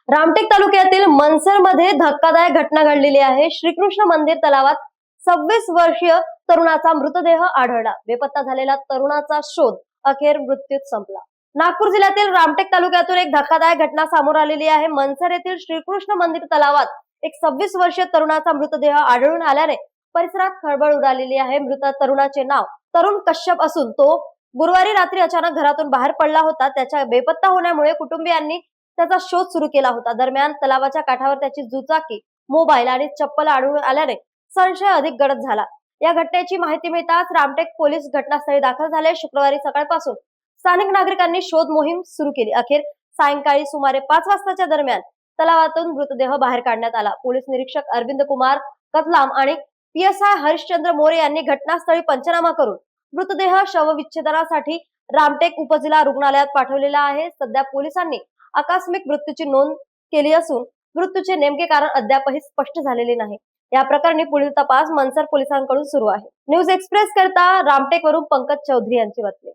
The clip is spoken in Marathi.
रामटेक तालुक्यातील मनसरमध्ये धक्कादायक घटना घडलेली आहे। श्रीकृष्ण मंदिर तलावात 26 वर्षीय तरुणाचा मृतदेह आढळला। बेपत्ता झालेला तरुणाचा शोध अखेर मृत्यूत संपला। नागपूर जिल्ह्यातील रामटेक तालुक्यातून एक धक्कादायक घटना समोर आलेली आहे। मनसर येथील श्रीकृष्ण मंदिर तलावात एक 26 वर्षीय तरुणाचा मृतदेह आढळून आल्याने परिसरात खळबळ उडालेली आहे। मृत तरुणाचे नाव तरुण कश्यप असून तो गुरुवारी रात्री अचानक घरातून बाहेर पडला होता। त्याच्या बेपत्ता होण्यामुळे कुटुंबियांनी त्याचा शोध सुरू केला होता। दरम्यान तलावाच्या काठावर त्याची दुचाकी, मोबाईल आणि चप्पल आढळून आल्याने संशय अधिक गडद झाला। या घटनेची माहिती मिळताच रामटेक पोलीस घटनास्थळी दाखल झाले। शुक्रवारी सकाळपासून स्थानिक नागरिकांनी शोध मोहीम सुरू केली। अखेर सायंकाळी सुमारे 5 वाजताच्या दरम्यान तलावातून मृतदेह बाहेर काढण्यात आला। पोलीस निरीक्षक अरविंद कुमार कतलाम आणि पीएसआय हरिश्चंद्र मोरे यांनी घटनास्थळी पंचनामा करून मृतदेह शवविच्छेदनासाठी रामटेक उपजिल्हा रुग्णालयात पाठवलेला आहे। सध्या पोलिसांनी आकस्मिक मृत्यूची नोंद केली असून मृत्यूचे नेमके कारण अद्यापही स्पष्ट झालेले नाही। या प्रकरणी पुढील तपास मनसर पोलिसांकडून सुरू आहे। न्यूज एक्सप्रेस करता रामटेक वरून पंकज चौधरी यांची बातमी।